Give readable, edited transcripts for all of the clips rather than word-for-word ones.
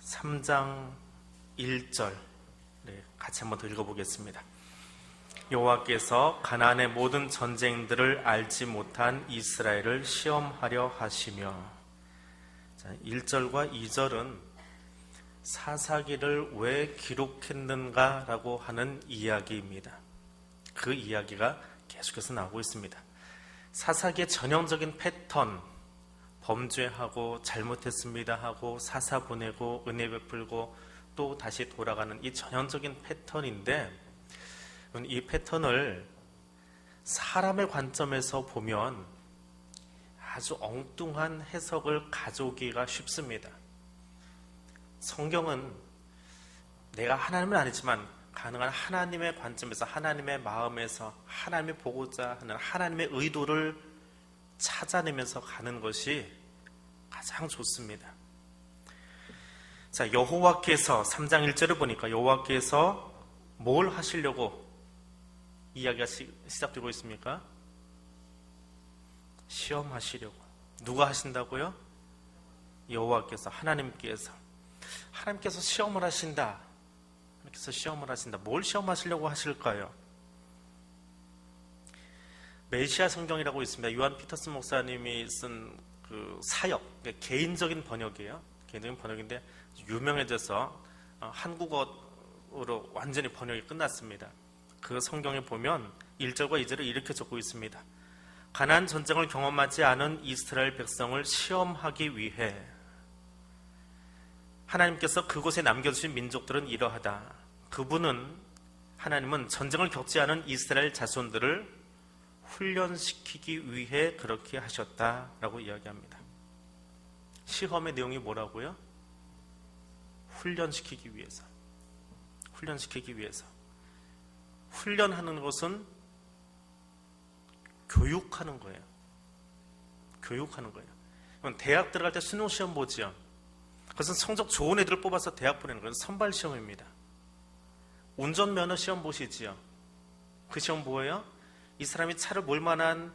3장 1절 같이 한번 더 읽어보겠습니다. 여호와께서 가나안의 모든 전쟁들을 알지 못한 이스라엘을 시험하려 하시며, 1절과 2절은 사사기를 왜 기록했는가라고 하는 이야기입니다. 그 이야기가 계속해서 나오고 있습니다. 사사기의 전형적인 패턴, 범죄하고 잘못했습니다 하고 사사 보내고 은혜 베풀고 또 다시 돌아가는 이 전형적인 패턴인데, 이 패턴을 사람의 관점에서 보면 아주 엉뚱한 해석을 가져오기가 쉽습니다. 성경은 내가 하나님은 아니지만 가능한 하나님의 관점에서, 하나님의 마음에서 하나님이 보고자 하는 하나님의 의도를 찾아내면서 가는 것이 가장 좋습니다. 자, 여호와께서 3장 1절을 보니까 여호와께서 뭘 하시려고 이야기가 시작되고 있습니까? 시험하시려고. 누가 하신다고요? 여호와께서, 하나님께서 시험을 하신다. 하나님께서 시험을 하신다. 뭘 시험하시려고 하실까요? 메시아 성경이라고 있습니다. 요한 피터슨 목사님이 쓴 그 사역, 개인적인 번역이에요. 개인적인 번역인데 유명해져서 한국어로 완전히 번역이 끝났습니다. 그 성경에 보면 1절과 2절을 이렇게 적고 있습니다. 가나안 전쟁을 경험하지 않은 이스라엘 백성을 시험하기 위해 하나님께서 그곳에 남겨두신 민족들은 이러하다. 하나님은 전쟁을 겪지 않은 이스라엘 자손들을 훈련시키기 위해 그렇게 하셨다라고 이야기합니다. 시험의 내용이 뭐라고요? 훈련시키기 위해서. 훈련하는 것은 교육하는 거예요. 대학 들어갈 때 수능 시험 보지요. 그것은 성적 좋은 애들을 뽑아서 대학 보내는 거예요. 선발 시험입니다. 운전면허 시험 보시지요. 그 시험 뭐예요? 이 사람이 차를 몰 만한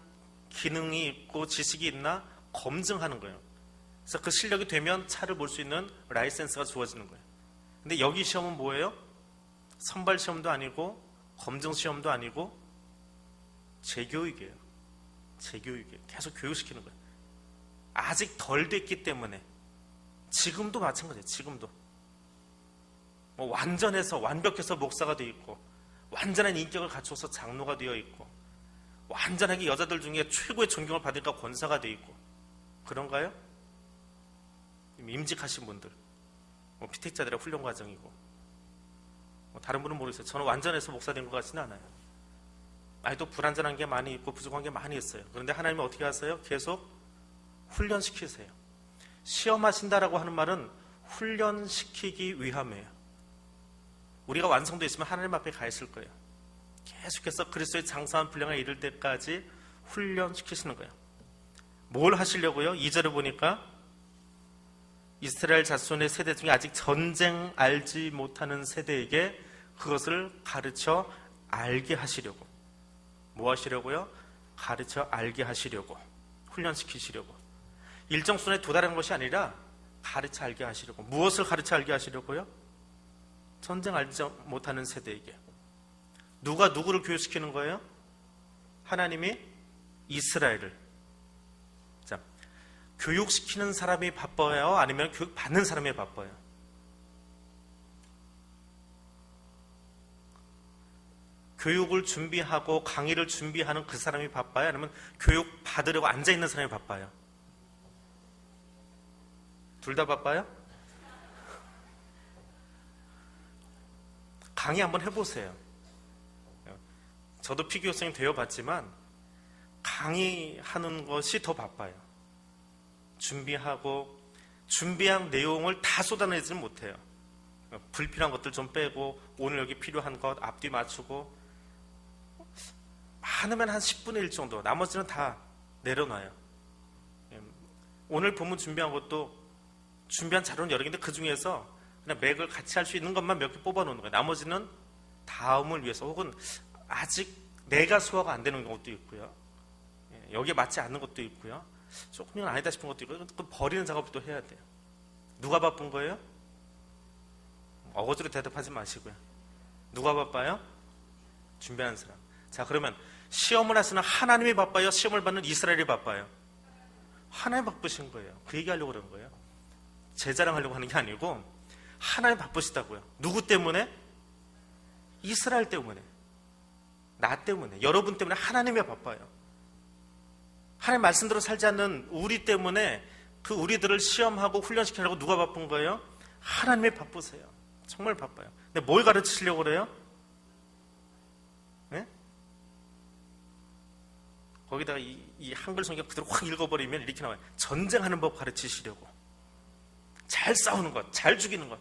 기능이 있고 지식이 있나 검증하는 거예요. 그래서 그 실력이 되면 차를 몰 수 있는 라이센스가 주어지는 거예요. 근데 여기 시험은 뭐예요? 선발 시험도 아니고 검증 시험도 아니고 재교육이에요. 계속 교육시키는 거예요. 아직 덜 됐기 때문에. 지금도 마찬가지예요. 지금도 완벽해서 목사가 되어 있고, 완전한 인격을 갖춰서 장로가 되어 있고, 완전하게 여자들 중에 최고의 존경을 받으니까 권사가 되어 있고, 그런가요? 임직하신 분들, 피택자들의 훈련 과정이고, 다른 분은 모르겠어요. 저는 완전해서 목사 된 것 같지는 않아요. 아직도 불완전한 게 많이 있고 부족한 게 많이 있어요. 그런데 하나님은 어떻게 하세요? 계속 훈련시키세요. 시험하신다라고 하는 말은 훈련시키기 위함이에요. 우리가 완성되어 있으면 하나님 앞에 가 있을 거예요. 계속해서 그리스도의 장사한 분량에 이를 때까지 훈련시키시는 거예요. 뭘 하시려고요? 2절을 보니까 이스라엘 자손의 세대 중에 아직 전쟁 알지 못하는 세대에게 그것을 가르쳐 알게 하시려고. 뭐 하시려고요? 가르쳐 알게 하시려고, 훈련시키시려고. 일정 수준에 도달하는 것이 아니라 가르쳐 알게 하시려고. 무엇을 가르쳐 알게 하시려고요? 전쟁 알지 못하는 세대에게. 누가 누구를 교육시키는 거예요? 하나님이 이스라엘을. 자, 교육시키는 사람이 바빠요? 아니면 교육받는 사람이 바빠요? 교육을 준비하고 강의를 준비하는 그 사람이 바빠요? 아니면 교육 받으려고 앉아있는 사람이 바빠요? 둘 다 바빠요? 강의 한번 해보세요. 저도 피규어 선생님 되어봤지만 강의하는 것이 더 바빠요. 준비한 내용을 다 쏟아내지는 못해요. 불필요한 것들 좀 빼고, 오늘 여기 필요한 것 앞뒤 맞추고, 많으면 한 10분의 1 정도, 나머지는 다 내려놔요. 오늘 본문 준비한 것도, 준비한 자료는 여러 개인데 그 중에서 그냥 맥을 같이 할 수 있는 것만 몇 개 뽑아 놓는 거예요. 나머지는 다음을 위해서, 혹은 아직 내가 소화가 안 되는 것도 있고요, 여기에 맞지 않는 것도 있고요, 조금은 아니다 싶은 것도 있고, 또 버리는 작업도 해야 돼요. 누가 바쁜 거예요? 어거지로 대답하지 마시고요. 누가 바빠요? 준비하는 사람. 자, 그러면 시험을 하시는 하나님이 바빠요? 시험을 받는 이스라엘이 바빠요? 하나님 바쁘신 거예요. 그 얘기하려고 그런 거예요. 제 자랑하려고 하는 게 아니고 하나님 바쁘시다고요. 누구 때문에? 이스라엘 때문에, 나 때문에, 여러분 때문에 하나님이 바빠요. 하나님 말씀대로 살지 않는 우리 때문에 그 우리들을 시험하고 훈련시키려고 누가 바쁜 거예요? 하나님이 바쁘세요. 정말 바빠요. 근데 뭘 가르치시려고 그래요? 네? 거기다가 이 한글 성경 그대로 확 읽어버리면 이렇게 나와요. 전쟁하는 법 가르치시려고. 잘 싸우는 것, 잘 죽이는 것.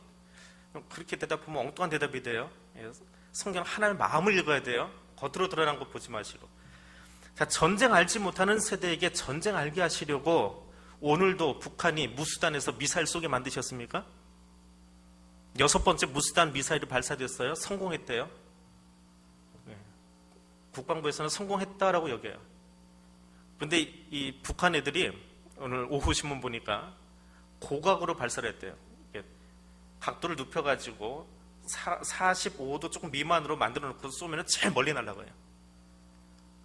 그렇게 대답하면 엉뚱한 대답이 돼요. 성경 하나님의 마음을 읽어야 돼요. 겉으로 드러난 것 보지 마시고. 자, 전쟁 알지 못하는 세대에게 전쟁 알게 하시려고 오늘도 북한이 무수단에서 미사일 쏘게 만드셨습니까? 6번째 무수단 미사일이 발사됐어요. 성공했대요. 네. 국방부에서는 성공했다라고 여겨요. 근데 이 북한 애들이 오늘 오후 신문 보니까 고각으로 발사를 했대요. 각도를 눕혀가지고 45도 조금 미만으로 만들어 놓고 쏘면 제일 멀리 날아가요.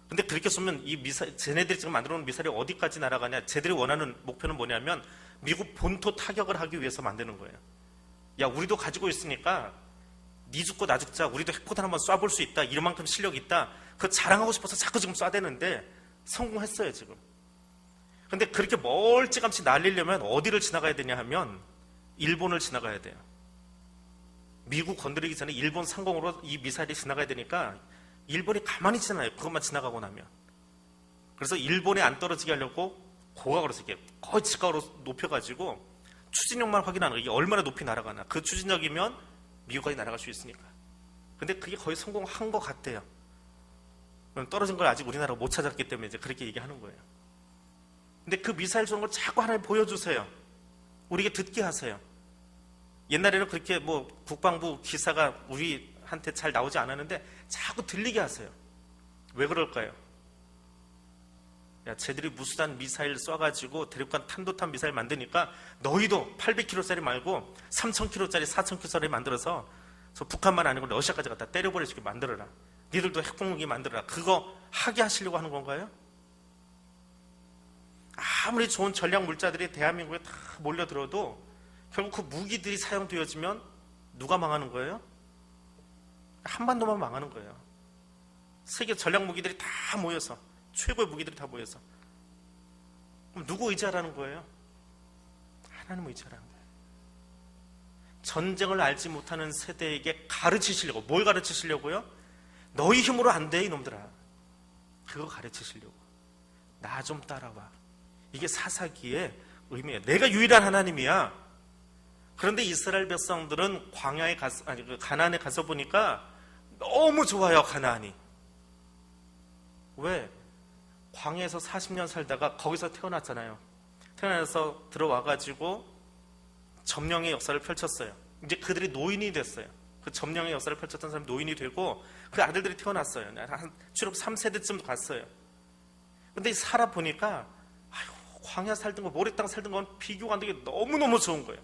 근데 그렇게 쏘면 이 미사일, 쟤네들이 지금 만들어 놓은 미사일이 어디까지 날아가냐? 쟤들이 원하는 목표는 뭐냐면 미국 본토 타격을 하기 위해서 만드는 거예요. 야, 우리도 가지고 있으니까 니 죽고 나 죽자. 우리도 핵포탄 한번 쏴볼 수 있다. 이만큼 실력이 있다. 그거 자랑하고 싶어서 자꾸 지금 쏴대는데 성공했어요, 지금. 근데 그렇게 멀찌감치 날리려면 어디를 지나가야 되냐 하면 일본을 지나가야 돼요. 미국 건드리기 전에 일본 상공으로 이 미사일이 지나가야 되니까 일본이 가만히 지나요. 그것만 지나가고 나면. 그래서 일본에 안 떨어지게 하려고 고각으로 이렇게 거의 직각으로 높여가지고 추진력만 확인하는 거예요. 이게 얼마나 높이 날아가나. 그 추진력이면 미국까지 날아갈 수 있으니까. 근데 그게 거의 성공한 것 같대요. 떨어진 걸 아직 우리나라가 못 찾았기 때문에 이제 그렇게 얘기하는 거예요. 근데 그 미사일 쏘는 걸 자꾸 하나님 보여주세요. 우리에게 듣게 하세요. 옛날에는 그렇게 뭐 국방부 기사가 우리한테 잘 나오지 않았는데 자꾸 들리게 하세요. 왜 그럴까요? 야, 쟤들이 무수단 미사일 쏴가지고 대륙간 탄도탄 미사일 만드니까 너희도 800km짜리 말고 3000km짜리 4000km짜리 만들어서 저 북한만 아니고 러시아까지 갖다 때려버리게 만들어라. 니들도 핵공무기 만들어라. 그거 하게 하시려고 하는 건가요? 아무리 좋은 전략 물자들이 대한민국에 다 몰려들어도 결국 그 무기들이 사용되어지면 누가 망하는 거예요? 한반도만 망하는 거예요. 세계 전략 무기들이 다 모여서, 최고의 무기들이 다 모여서. 그럼 누구 의지하라는 거예요? 하나님 의지하라는 거예요. 전쟁을 알지 못하는 세대에게 가르치시려고. 뭘 가르치시려고요? 너희 힘으로 안 돼, 이놈들아. 그거 가르치시려고. 나 좀 따라와. 이게 사사기의 의미예요. 내가 유일한 하나님이야. 그런데 이스라엘 백성들은 광야에 가나안에 가서 보니까 너무 좋아요, 가나안이. 왜? 광야에서 40년 살다가 거기서 태어났잖아요. 태어나서 들어와가지고 점령의 역사를 펼쳤어요. 이제 그들이 노인이 됐어요. 그 점령의 역사를 펼쳤던 사람이 노인이 되고 그 아들들이 태어났어요. 한 출국 3세대쯤 갔어요. 근데 살아보니까 광야 살던 거, 모래땅 살던 건 비교가 안 되게 너무너무 좋은 거예요.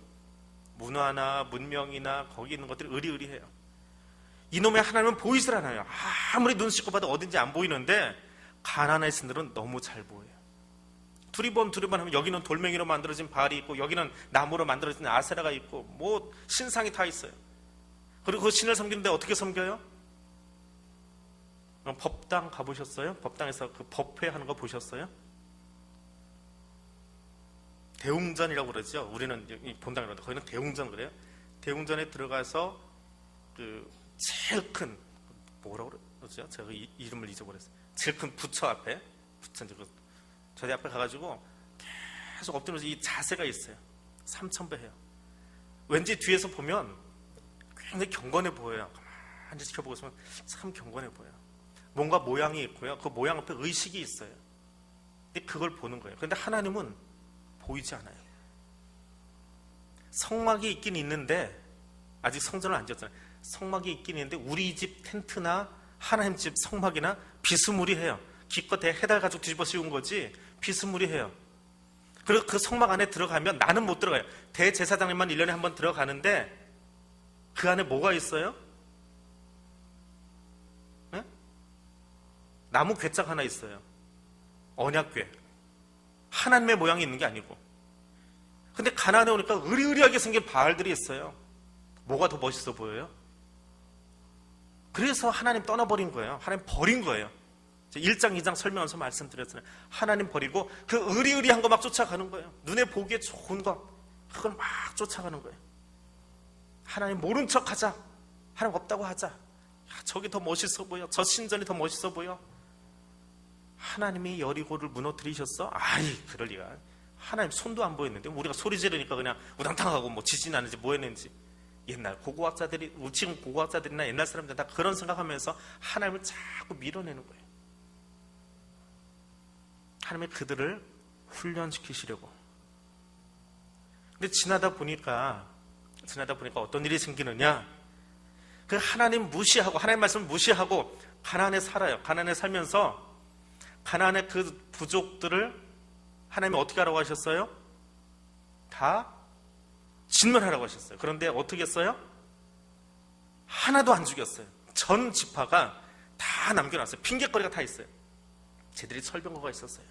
문화나 문명이나 거기 있는 것들이 의리의리해요. 이놈의 하나님은 보이질 않아요. 아무리 눈 씻고 봐도 어딘지 안 보이는데 가나안에 있는 들은 너무 잘 보여요. 두리번 하면 여기는 돌멩이로 만들어진 바알이 있고 여기는 나무로 만들어진 아세라가 있고 뭐 신상이 다 있어요. 그리고 그 신을 섬기는데 어떻게 섬겨요? 법당 가보셨어요? 법당에서 그 법회 하는 거 보셨어요? 대웅전이라고 그러죠. 우리는 본당이라고 거기는 대웅전 그래요. 대웅전에 들어가서 그 제일 큰 뭐라고 그러죠? 제가 이름을 잊어버렸어요. 제일 큰 부처 앞에 저희 앞에 가가지고 계속 엎드려서 이 자세가 있어요. 3000배 해요. 왠지 뒤에서 보면 굉장히 경건해 보여요. 가만히 지켜보고 있으면 참 경건해 보여요. 뭔가 모양이 있고요. 그 모양 앞에 의식이 있어요. 근데 그걸 보는 거예요. 그런데 하나님은 보이지 않아요. 성막이 있긴 있는데 아직 성전을 안 지었잖아요. 성막이 있긴 있는데 우리 집 텐트나 하나님 집 성막이나 비스무리해요. 기껏 해달 가지고 뒤집어 씌운 거지 비스무리해요. 그리고 그 성막 안에 들어가면 나는 못 들어가요. 대제사장님만 1년에 한 번 들어가는데 그 안에 뭐가 있어요? 네? 나무 괴짝 하나 있어요. 언약궤. 하나님의 모양이 있는 게 아니고. 근데 가나안에 오니까 으리으리하게 생긴 바알들이 있어요. 뭐가 더 멋있어 보여요? 그래서 하나님 떠나버린 거예요. 하나님 버린 거예요. 1장 2장 설명하면서 말씀드렸잖아요. 하나님 버리고 그 으리으리한 거 막 쫓아가는 거예요. 눈에 보기에 좋은 거 그걸 막 쫓아가는 거예요. 하나님 모른 척 하자. 하나님 없다고 하자. 야, 저기 더 멋있어 보여. 저 신전이 더 멋있어 보여. 하나님이 여리고를 무너뜨리셨어? 아이, 그럴 리가. 하나님 손도 안 보였는데 우리가 소리 지르니까 그냥 우당탕하고 뭐 지진 나는지 뭐 했는지. 옛날 고고학자들이, 지금 고고학자들이나 옛날 사람들 다 그런 생각하면서 하나님을 자꾸 밀어내는 거예요. 하나님이 그들을 훈련시키시려고. 근데 지나다 보니까 어떤 일이 생기느냐? 그 하나님 무시하고, 하나님 말씀을 무시하고 가나안에 살아요. 가나안에 살면서 가나안의 그 부족들을 하나님이 어떻게 하라고 하셨어요? 다 진멸하라고 하셨어요. 그런데 어떻게 했어요? 하나도 안 죽였어요. 전 지파가 다 남겨놨어요. 핑계거리가 다 있어요. 쟤들이 설병거가 있었어요.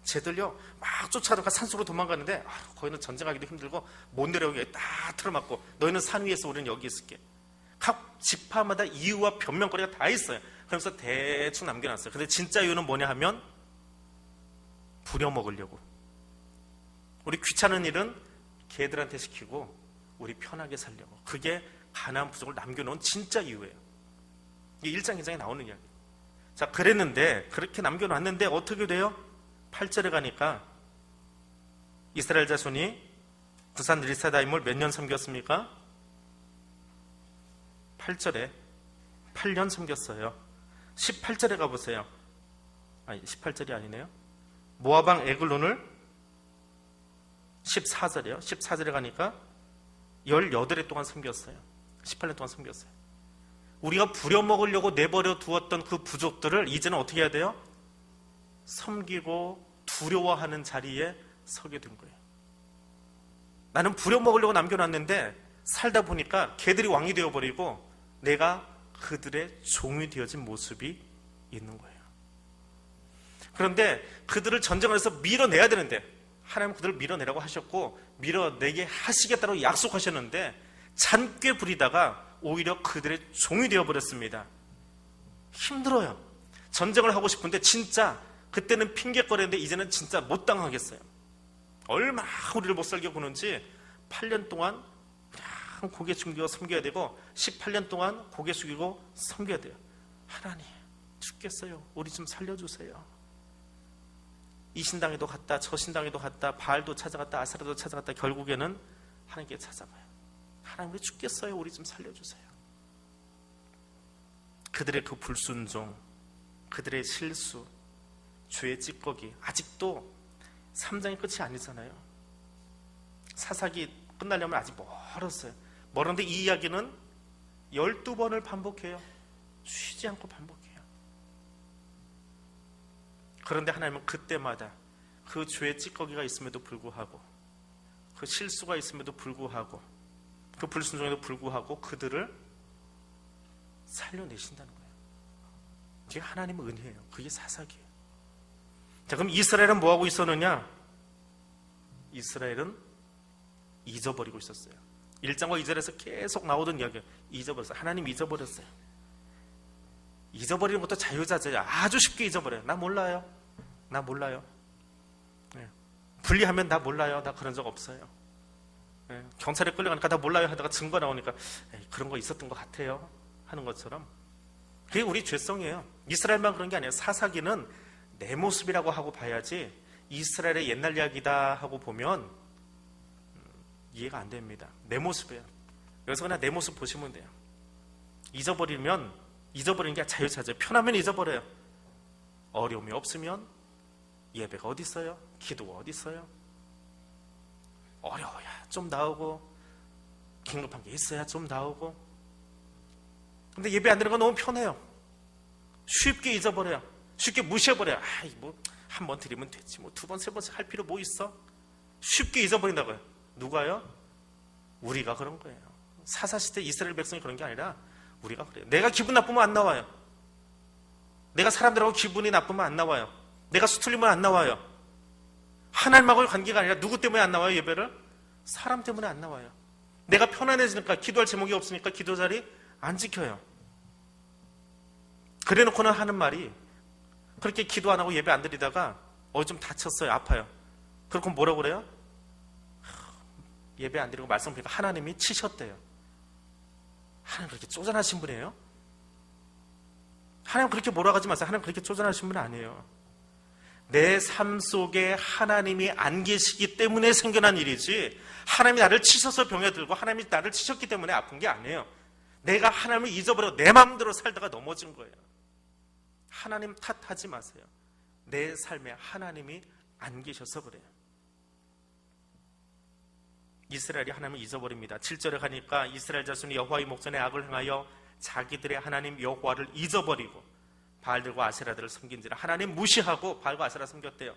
쟤들요 막 쫓아다가 산속으로 도망가는데 거기는 전쟁하기도 힘들고 못 내려오게 딱 틀어막고 너희는 산 위에서 우리는 여기 있을게. 각 지파마다 이유와 변명거리가 다 있어요. 그러면서 대충 남겨놨어요. 근데 진짜 이유는 뭐냐 하면 부려먹으려고. 우리 귀찮은 일은 걔들한테 시키고 우리 편하게 살려고. 그게 가나안 부족을 남겨놓은 진짜 이유예요. 이게 1장 2장에 나오는 이야기. 자, 그랬는데 그렇게 남겨놨는데 어떻게 돼요? 8절에 가니까 이스라엘 자손이 부산 리사다임을 몇 년 섬겼습니까? 8절에 8년 섬겼어요. 18절에 가보세요. 아니, 18절이 아니네요. 모아방 에글론을 14절이요. 14절에 가니까 18해 동안 섬겼어요. 18년 동안 섬겼어요. 우리가 부려먹으려고 내버려 두었던 그 부족들을 이제는 어떻게 해야 돼요? 섬기고 두려워하는 자리에 서게 된 거예요. 나는 부려먹으려고 남겨놨는데 살다 보니까 걔들이 왕이 되어버리고 내가 그들의 종이 되어진 모습이 있는 거예요. 그런데 그들을 전쟁을 해서 밀어내야 되는데 하나님은 그들을 밀어내라고 하셨고 밀어내게 하시겠다고 약속하셨는데 잔꾀 부리다가 오히려 그들의 종이 되어버렸습니다. 힘들어요. 전쟁을 하고 싶은데 진짜 그때는 핑계거리는데 이제는 진짜 못 당하겠어요. 얼마나 우리를 못 살게 구는지 8년 동안 그냥 고개 숙이고 섬겨야 되고 18년 동안 고개 숙이고 섬겨야 돼요. 하나님 죽겠어요. 우리 좀 살려주세요. 이 신당에도 갔다 저 신당에도 갔다 바알도 찾아갔다 아사라도 찾아갔다 결국에는 하나님께 찾아가요. 하나님 우리 죽겠어요. 우리 좀 살려주세요. 그들의 그 불순종, 그들의 실수, 죄의 찌꺼기 아직도 3장이 끝이 아니잖아요. 사사기 끝나려면 아직 멀었어요. 멀었는데 이 이야기는 12번을 반복해요. 쉬지 않고 반복해요. 그런데 하나님은 그때마다 그 죄의 찌꺼기가 있음에도 불구하고 그 실수가 있음에도 불구하고 그 불순종에도 불구하고 그들을 살려내신다는 거예요. 그게 하나님의 은혜예요. 그게 사사기예요. 자, 그럼 이스라엘은 뭐하고 있었느냐? 이스라엘은 잊어버리고 있었어요. 1장과 2절에서 계속 나오던 이야기예요. 잊어버렸어요. 하나님 잊어버렸어요. 잊어버리는 것도 자유자재예요. 아주 쉽게 잊어버려요. 나 몰라요. 나 몰라요. 네. 분리하면 나 몰라요. 나 그런 적 없어요. 네. 경찰에 끌려가니까 나 몰라요 하다가 증거 나오니까 에이, 그런 거 있었던 것 같아요 하는 것처럼 그게 우리 죄성이에요. 이스라엘만 그런 게 아니에요. 사사기는 내 모습이라고 하고 봐야지 이스라엘의 옛날 이야기다 하고 보면 이해가 안 됩니다. 내 모습이에요. 여기서 그냥 내 모습 보시면 돼요. 잊어버리는 게 자유자재. 편하면 잊어버려요. 어려움이 없으면 예배가 어디 있어요? 기도가 어디 있어요? 어려워야 좀 나오고 긴급한 게 있어야 좀 나오고. 근데 예배 안 되는 건 너무 편해요. 쉽게 잊어버려요. 쉽게 무시해버려요. 뭐 한 번 드리면 됐지. 뭐 두 번, 세 번씩 할 필요 뭐 있어? 쉽게 잊어버린다고요. 누가요? 우리가 그런 거예요. 사사시대 이스라엘 백성이 그런 게 아니라 우리가 그래요. 내가 기분 나쁘면 안 나와요. 내가 사람들하고 기분이 나쁘면 안 나와요. 내가 수틀리면 안 나와요. 하나님하고의 관계가 아니라 누구 때문에 안 나와요, 예배를? 사람 때문에 안 나와요. 내가 편안해지니까, 기도할 제목이 없으니까 기도 자리 안 지켜요. 그래 놓고는 하는 말이, 그렇게 기도 안 하고 예배 안 드리다가 좀 다쳤어요. 아파요. 그렇고 뭐라고 그래요? 예배 안 드리고 말씀 보니까 하나님이 치셨대요. 하나님 그렇게 쪼잔하신 분이에요? 하나님 그렇게 몰아가지 마세요. 하나님 그렇게 쪼잔하신 분 아니에요. 내 삶 속에 하나님이 안 계시기 때문에 생겨난 일이지, 하나님이 나를 치셔서 병에 들고 하나님이 나를 치셨기 때문에 아픈 게 아니에요. 내가 하나님을 잊어버려 내 마음대로 살다가 넘어진 거예요. 하나님 탓하지 마세요. 내 삶에 하나님이 안 계셔서 그래요. 이스라엘이 하나님을 잊어버립니다. 7절에 가니까 이스라엘 자손이 여호와의 목전에 악을 행하여 자기들의 하나님 여호와를 잊어버리고 바알들과 아세라들을 섬긴지라. 하나님 무시하고 바알과 아세라 섬겼대요.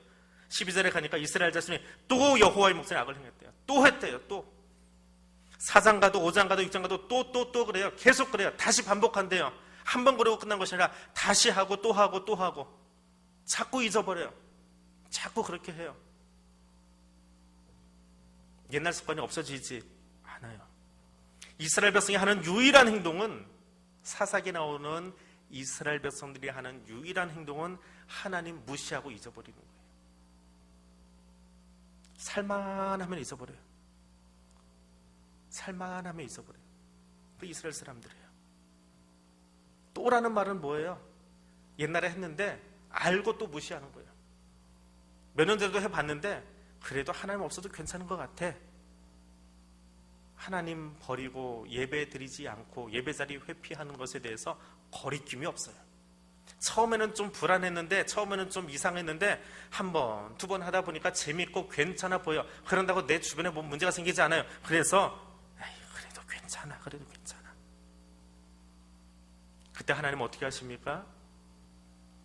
12절에 가니까 이스라엘 자손이 또 여호와의 목전에 악을 행했대요. 또 했대요. 또 4장 가도 5장 가도 6장 가도 또 그래요. 계속 그래요. 다시 반복한대요. 한 번 그러고 끝난 것이 아니라 다시 하고 또 하고 또 하고, 자꾸 잊어버려요. 자꾸 그렇게 해요. 옛날 습관이 없어지지 않아요. 이스라엘 백성이 하는 유일한 행동은, 사사기에 나오는 이스라엘 백성들이 하는 유일한 행동은 하나님 무시하고 잊어버리는 거예요. 살만하면 잊어버려요. 살만하면 잊어버려요. 그 이스라엘 사람들이에요. 또라는 말은 뭐예요? 옛날에 했는데 알고 또 무시하는 거예요. 몇 년 전에도 해봤는데 그래도 하나님 없어도 괜찮은 것 같아. 하나님 버리고 예배 드리지 않고 예배 자리 회피하는 것에 대해서 거리낌이 없어요. 처음에는 좀 불안했는데, 처음에는 좀 이상했는데 한 번, 두 번 하다 보니까 재밌고 괜찮아 보여. 그런다고 내 주변에 뭐 문제가 생기지 않아요. 그래서 그래도 괜찮아. 그때 하나님 어떻게 하십니까?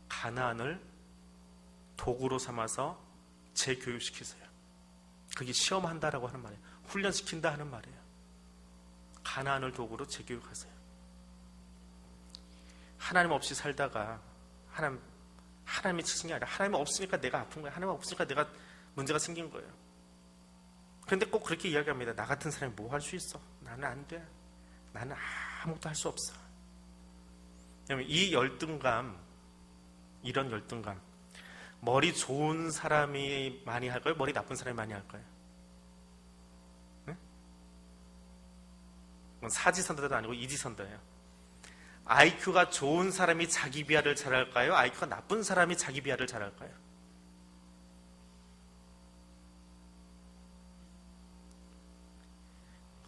가나안을 도구로 삼아서 재교육시키세요. 그게 시험한다라고 하는 말이에요. 훈련시킨다 하는 말이에요. 가나안을 도구로 재교육하세요. 하나님 없이 살다가 하나님이 치신 게 아니라 하나님 없으니까 내가 아픈 거예요. 하나님 없으니까 내가 문제가 생긴 거예요. 그런데 꼭 그렇게 이야기합니다. 나 같은 사람이 뭐 할 수 있어? 나는 안 돼. 나는 아무것도 할 수 없어. 왜냐하면 이 열등감, 이런 열등감, 머리 좋은 사람이 많이 할까요? 머리 나쁜 사람이 많이 할까요? 네? 사지선다도 아니고 이지선다예요. IQ가 좋은 사람이 자기 비하를 잘할까요? IQ가 나쁜 사람이 자기 비하를 잘할까요?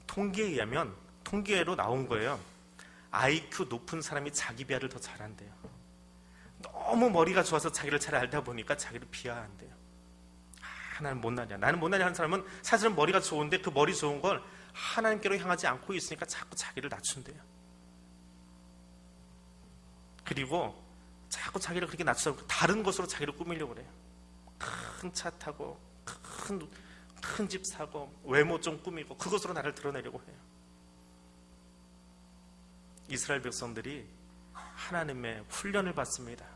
통계에 의하면, 통계로 나온 거예요. IQ 높은 사람이 자기 비하를 더 잘한대요. 너무 머리가 좋아서 자기를 잘 알다 보니까 자기를 비하한대요. 나는 못나냐. 나는 못나냐 하는 사람은 사실은 머리가 좋은데 그 머리 좋은 걸 하나님께로 향하지 않고 있으니까 자꾸 자기를 낮춘대요. 그리고 자꾸 자기를 그렇게 낮추고 다른 것으로 자기를 꾸미려고 그래요. 큰 차 타고 큰 집 사고 외모 좀 꾸미고 그것으로 나를 드러내려고 해요. 이스라엘 백성들이 하나님의 훈련을 받습니다.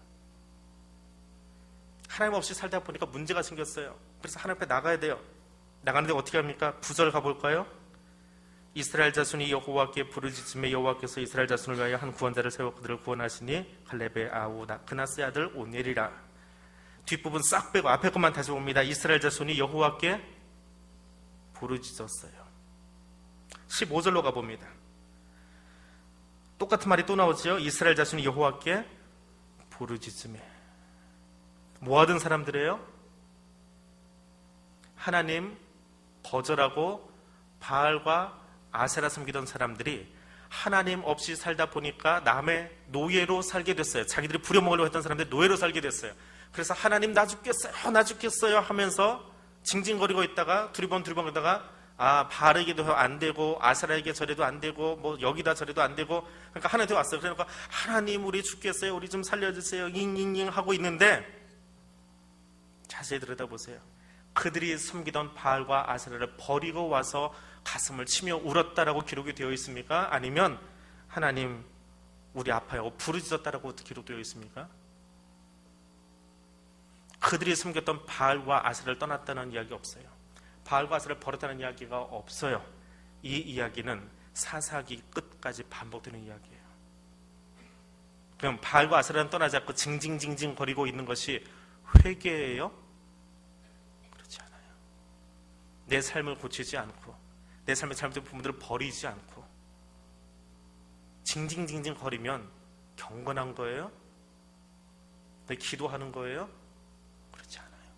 하나님 없이 살다 보니까 문제가 생겼어요. 그래서 하나님 앞에 나가야 돼요. 나가는데 어떻게 합니까? 9절 가볼까요? 이스라엘 자손이 여호와께 부르짖음에 여호와께서 이스라엘 자손을 위하여 한 구원자를 세워 그들을 구원하시니 갈렙의 아우 그나스의 아들 오넬이라. 뒷부분 싹 빼고 앞에 것만 다시 봅니다. 이스라엘 자손이 여호와께 부르짖었어요. 15절로 가봅니다. 똑같은 말이 또 나오죠. 이스라엘 자손이 여호와께 부르짖음에. 뭐 하던 사람들이에요? 하나님 거절하고 바알과 아세라 섬기던 사람들이 하나님 없이 살다 보니까 남의 노예로 살게 됐어요. 자기들이 부려먹으려고 했던 사람들이 노예로 살게 됐어요. 그래서 하나님 나 죽겠어요 하면서 징징거리고 있다가 두리번 그러다가 바알에게도 안 되고 아세라에게 저래도 안 되고 뭐 여기다 저래도 안 되고, 그러니까 하나님한테 왔어요. 그러니까 하나님 우리 죽겠어요, 우리 좀 살려주세요 잉잉잉 하고 있는데 자세히 들여다보세요. 그들이 섬기던 바알과 아세라를 버리고 와서 가슴을 치며 울었다라고 기록이 되어 있습니까? 아니면 하나님 우리 아파요 부르짖었다라고 기록되어 있습니까? 그들이 섬겼던 바알과 아세라를 떠났다는 이야기 없어요. 바알과 아세라를 버렸다는 이야기가 없어요. 이 이야기는 사사기 끝까지 반복되는 이야기예요. 그럼 바알과 아세라는 떠나지 않고 징징징징 거리고 있는 것이 회개예요? 그렇지 않아요. 내 삶을 고치지 않고 내 삶의 잘못된 부분들을 버리지 않고 징징징징 거리면 경건한 거예요? 내 기도하는 거예요? 그렇지 않아요.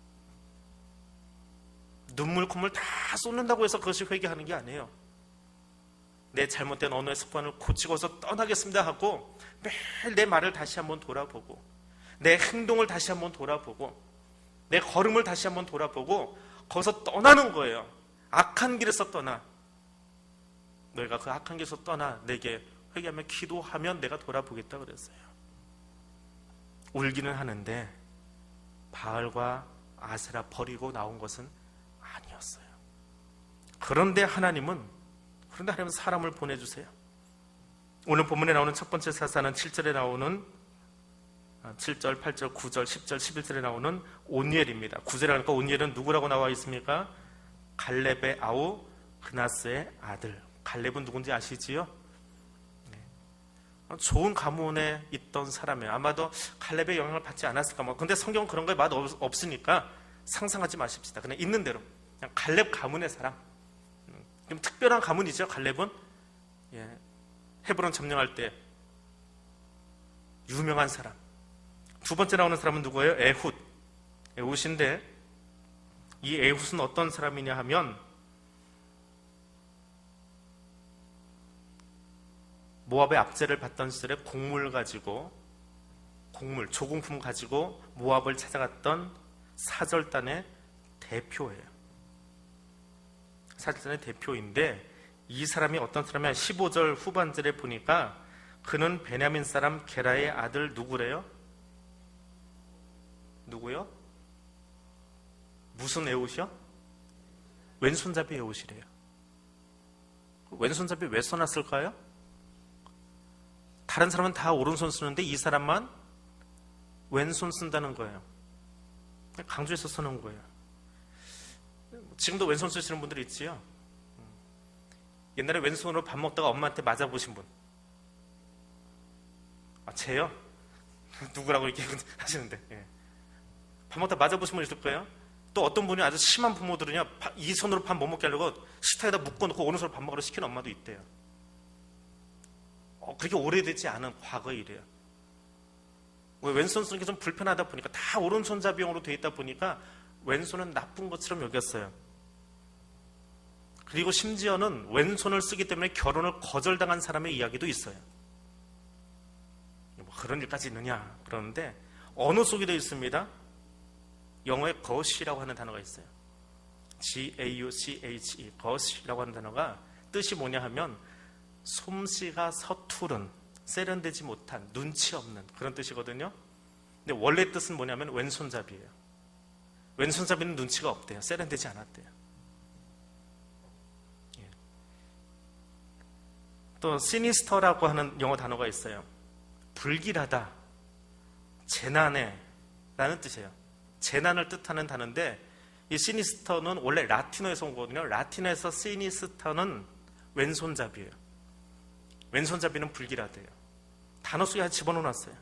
눈물 콧물 다 쏟는다고 해서 그것이 회개하는 게 아니에요. 내 잘못된 언어의 습관을 고치고서 떠나겠습니다 하고 매일 내 말을 다시 한번 돌아보고 내 행동을 다시 한번 돌아보고 내 걸음을 다시 한번 돌아보고 거기서 떠나는 거예요. 악한 길에서 떠나. 너희가 그 악한 길에서 떠나 내게 회개하며 기도하면 내가 돌아보겠다 그랬어요. 울기는 하는데 바알과 아세라 버리고 나온 것은 아니었어요. 그런데 하나님은 사람을 보내주세요. 오늘 본문에 나오는 첫 번째 사사는 7절에 나오는 7절, 8절, 9절, 10절, 11절에 나오는 온니엘입니다. 9절에 가니까 온니엘은 누구라고 나와 있습니까? 갈렙의 아우 그나스의 아들. 갈렙은 누군지 아시지요? 네. 좋은 가문에 있던 사람이에요. 아마도 갈렙의 영향을 받지 않았을까. 근데 성경은 그런 거에 맛 없으니까 상상하지 마십시다. 그냥 있는 대로 그냥 갈렙 가문의 사람. 좀 특별한 가문이죠. 갈렙은 헤브론 점령할 때 유명한 사람. 두 번째 나오는 사람은 누구예요? 에훗인데 이 에훗은 어떤 사람이냐 하면 모압의 압제를 받던 시절에 조공품 가지고 모압을 찾아갔던 사절단의 대표예요. 사절단의 대표인데 이 사람이 어떤 사람이야? 15절 후반절에 보니까 그는 베냐민 사람 게라의 아들 누구래요? 누구요? 무슨 에훗이요? 왼손잡이 에훗이래요. 왼손잡이 왜 써놨을까요? 다른 사람은 다 오른손 쓰는데 이 사람만 왼손 쓴다는 거예요. 강조해서 써놓은 거예요. 지금도 왼손 쓰시는 분들이 있지요. 옛날에 왼손으로 밥 먹다가 엄마한테 맞아보신 분. 쟤요? 누구라고 이렇게 하시는데. 밥 먹다 맞아보신 분 있을 거예요. 또 어떤 분이 아주 심한 부모들은요, 이 손으로 밥 못 먹게 하려고 식탁에다 묶어놓고 오른손으로 밥 먹으러 시키는 엄마도 있대요. 그렇게 오래되지 않은 과거의 일이에요. 왜 왼손 쓰는 게 좀 불편하다 보니까 다 오른손잡이용으로 되어 있다 보니까 왼손은 나쁜 것처럼 여겼어요. 그리고 심지어는 왼손을 쓰기 때문에 결혼을 거절당한 사람의 이야기도 있어요. 그런 일까지 있느냐 그러는데 언어 속에도 있습니다. 영어에 gauche라고 하는 단어가 있어요. G-A-U-C-H-E gauche라고 하는 단어가 뜻이 뭐냐 하면 솜씨가 서투른, 세련되지 못한, 눈치 없는 그런 뜻이거든요. 근데 원래 뜻은 뭐냐면 왼손잡이에요. 왼손잡이는 눈치가 없대요. 세련되지 않았대요. 또 시니스터라고 하는 영어 단어가 있어요. 불길하다, 재난해 라는 뜻이에요. 재난을 뜻하는 단어인데 이 시니스터는 원래 라틴어에서 온 거거든요. 라틴어에서 시니스터는 왼손잡이에요. 왼손잡이는 불길하대요. 단어 속에 집어넣어놨어요.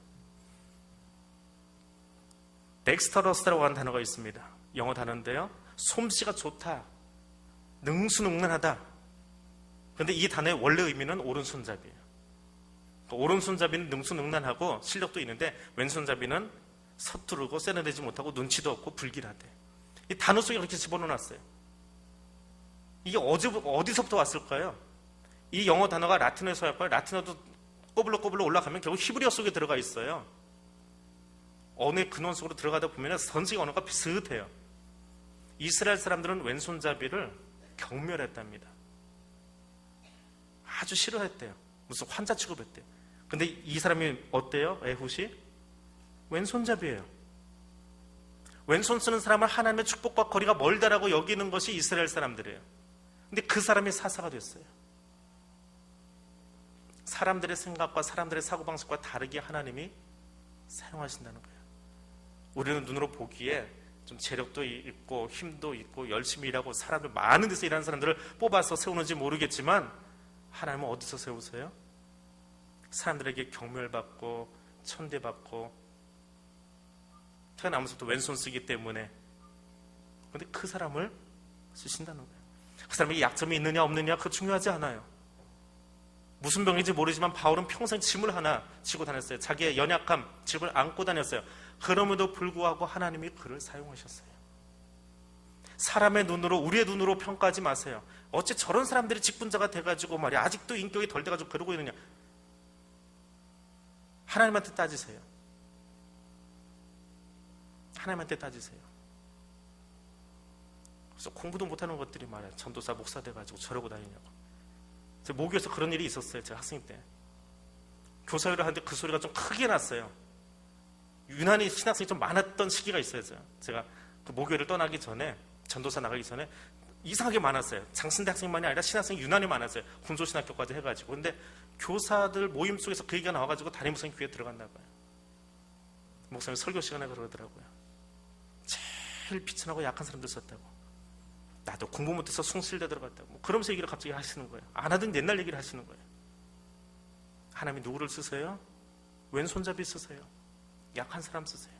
덱스터러스라고 하는 단어가 있습니다. 영어 단어인데요. 솜씨가 좋다, 능수능란하다. 그런데 이 단어의 원래 의미는 오른손잡이에요. 오른손잡이는 능수능란하고 실력도 있는데 왼손잡이는 서투르고 세련되지 못하고 눈치도 없고 불길하대. 이 단어 속에 그렇게 집어넣어놨어요. 이게 어디서부터 왔을까요? 이 영어 단어가 라틴어에서 왔고요. 라틴어도 꼬불러 올라가면 결국 히브리어 속에 들어가 있어요. 언어의 근원 속으로 들어가다 보면 전세계 언어가 비슷해요. 이스라엘 사람들은 왼손잡이를 경멸했답니다. 아주 싫어했대요. 무슨 환자 취급했대요. 근데 이 사람이 어때요? 에훗이? 왼손잡이에요. 왼손 쓰는 사람을 하나님의 축복과 거리가 멀다라고 여기는 것이 이스라엘 사람들이에요. 근데 그 사람이 사사가 됐어요. 사람들의 생각과 사람들의 사고방식과 다르게 하나님이 사용하신다는 거예요. 우리는 눈으로 보기에 좀 재력도 있고 힘도 있고 열심히 일하고 사람들 많은 데서 일하는 사람들을 뽑아서 세우는지 모르겠지만 하나님은 어디서 세우세요? 사람들에게 경멸받고 천대받고 태어나면서부터 왼손 쓰기 때문에 그런데 그 사람을 쓰신다는 거예요. 그 사람에게 약점이 있느냐 없느냐 그거 중요하지 않아요. 무슨 병인지 모르지만 바울은 평생 짐을 하나 지고 다녔어요. 자기의 연약함, 짐을 안고 다녔어요. 그럼에도 불구하고 하나님이 그를 사용하셨어요. 사람의 눈으로, 우리의 눈으로 평가하지 마세요. 어째 저런 사람들이 직분자가 돼가지고 말이야 아직도 인격이 덜 돼가지고 그러고 있느냐. 하나님한테 따지세요. 하나님한테 따지세요. 그래서 공부도 못하는 것들이 말이야 전도사 목사 돼가지고 저러고 다니냐고. 모교에서 그런 일이 있었어요. 제가 학생 때 교사회를 하는데 그 소리가 좀 크게 났어요. 유난히 신학생이 좀 많았던 시기가 있어요. 제가 그 모교를 떠나기 전에 전도사 나가기 전에 이상하게 많았어요. 장신대 학생만이 아니라 신학생이 유난히 많았어요. 군소신학교까지 해가지고. 근데 교사들 모임 속에서 그 얘기가 나와가지고 담임 목사님 귀에 들어갔나 봐요. 목사님 설교 시간에 그러더라고요. 제일 비천하고 약한 사람들 썼다고. 나도 공부 못해서 숭실대 들어갔다고. 뭐 그러면서 얘기를 갑자기 하시는 거예요. 안 하던 옛날 얘기를 하시는 거예요. 하나님이 누구를 쓰세요? 왼손잡이 쓰세요. 약한 사람 쓰세요.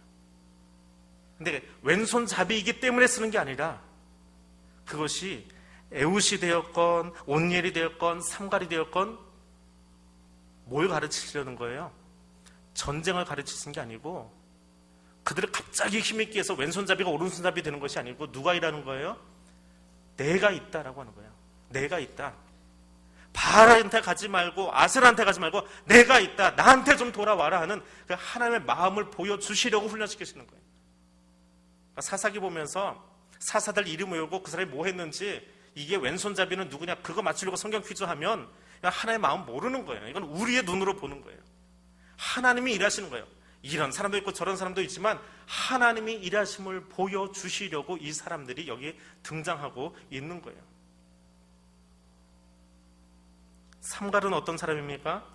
근데 왼손잡이이기 때문에 쓰는 게 아니라 그것이 에웃이 되었건 온니엘이 되었건 삼갈이 되었건 뭘 가르치려는 거예요? 전쟁을 가르치신 게 아니고 그들을 갑자기 힘있게 해서 왼손잡이가 오른손잡이 되는 것이 아니고 누가 일하는 거예요? 내가 있다라고 하는 거예요. 내가 있다. 바알한테 가지 말고 아셀한테 가지 말고 내가 있다. 나한테 좀 돌아와라 하는 그 하나님의 마음을 보여주시려고 훈련시키시는 거예요. 그러니까 사사기 보면서 사사들 이름 외우고 그 사람이 뭐 했는지 이게 왼손잡이는 누구냐 그거 맞추려고 성경 퀴즈 하면 하나님의 마음 모르는 거예요. 이건 우리의 눈으로 보는 거예요. 하나님이 일하시는 거예요. 이런 사람도 있고 저런 사람도 있지만 하나님이 일하심을 보여주시려고 이 사람들이 여기 등장하고 있는 거예요. 삼갈은 어떤 사람입니까?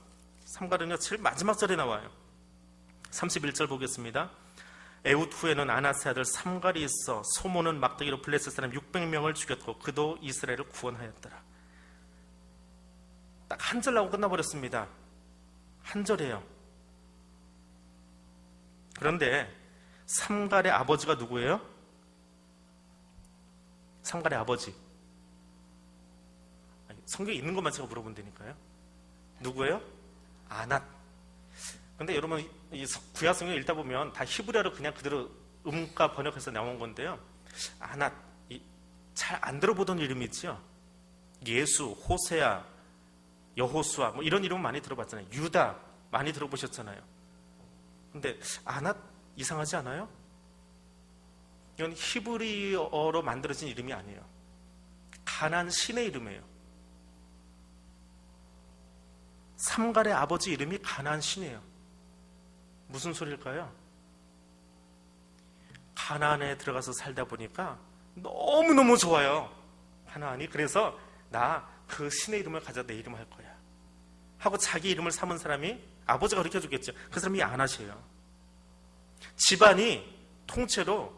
삼갈은요 제일 마지막 절에 나와요. 31절 보겠습니다. 에웃 후에는 아나스의 아들 삼갈이 있어 소모는 막대기로 블레셋 사람 600명을 죽였고 그도 이스라엘을 구원하였더라. 딱 한 절 나오고 끝나버렸습니다. 한 절이에요. 그런데 삼갈의 아버지가 누구예요? 삼갈의 아버지. 성경에 있는 것만 제가 물어본다니까요. 누구예요? 아낫. 근데 여러분 이 구약 성경 읽다 보면 다 히브리어로 그냥 그대로 음가 번역해서 나온 건데요. 아낫 잘 안 들어보던 이름이지요. 예수, 호세아, 여호수아 뭐 이런 이름 많이 들어봤잖아요. 유다 많이 들어보셨잖아요. 근데 아낫 이상하지 않아요? 이건 히브리어로 만들어진 이름이 아니에요. 가나안 신의 이름이에요. 삼갈의 아버지 이름이 가나안 신이에요. 무슨 소리일까요? 가나안에 들어가서 살다 보니까 너무너무 좋아요. 가나안이. 그래서 나 그 신의 이름을 가져 내 이름 할 거야 하고 자기 이름을 삼은 사람이 아버지가 가르쳐줬겠죠. 그 사람이 아낫이에요. 집안이 통째로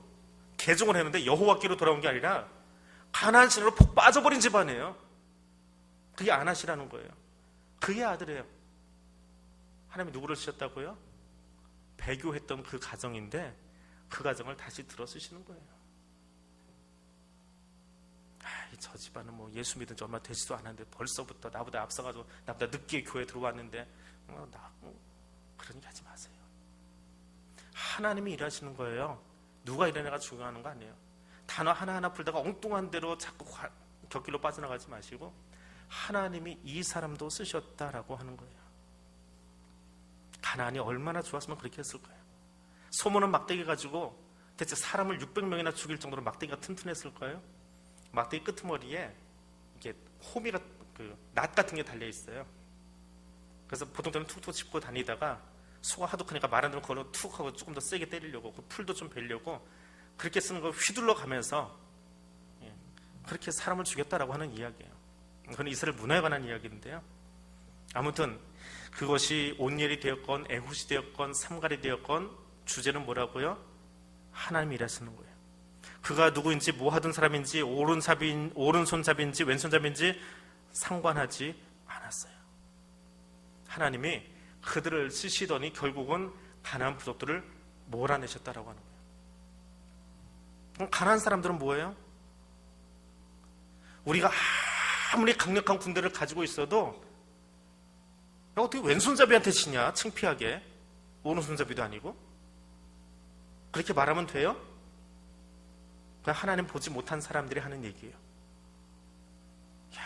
개종을 했는데 여호와께로 돌아온 게 아니라 가나안 신으로 푹 빠져버린 집안이에요. 그게 아낫이라는 거예요. 그의 아들이에요. 하나님이 누구를 쓰셨다고요? 배교했던 그 가정인데 그 가정을 다시 들어 쓰시는 거예요. 저 집안은 뭐 예수 믿은 지 얼마 되지도 않았는데 벌써부터 나보다 앞서가지고 나보다 늦게 교회 들어왔는데 그런 얘기 하지 마세요. 하나님이 일하시는 거예요. 누가 일하냐가 중요한 거 아니에요. 단어 하나하나 풀다가 엉뚱한 대로 자꾸 곁길로 빠져나가지 마시고 하나님이 이 사람도 쓰셨다라고 하는 거예요. 가나안이 얼마나 좋았으면 그렇게 했을 거예요. 소모는 막대기 가지고 대체 사람을 600명이나 죽일 정도로 막대기가 튼튼했을 거예요. 막대기 끄트머리에 이게 호미가 낫 같은 게 달려 있어요. 그래서 보통 때는 툭툭 짚고 다니다가 소가 하도 크니까 말 안 들으면 그걸로 툭 하고 조금 더 세게 때리려고 그 풀도 좀 베려고 그렇게 쓰는 걸 휘둘러 가면서 그렇게 사람을 죽였다라고 하는 이야기예요. 그건 이스라엘 문화에 관한 이야기인데요. 아무튼 그것이 온니엘이 되었건 에훗이 되었건 삼갈이 되었건 주제는 뭐라고요? 하나님이 일하시는 거예요. 그가 누구인지 뭐 하던 사람인지 오른손잡이인지 왼손잡이인지 상관하지 않았어요. 하나님이 그들을 쓰시더니 결국은 가나안 부족들을 몰아내셨다라고 하는 거예요. 그럼 가나안 사람들은 뭐예요? 우리가 아무리 강력한 군대를 가지고 있어도 야, 어떻게 왼손잡이한테 치냐? 창피하게. 오른손잡이도 아니고. 그렇게 말하면 돼요? 그냥 하나님 보지 못한 사람들이 하는 얘기예요. 야,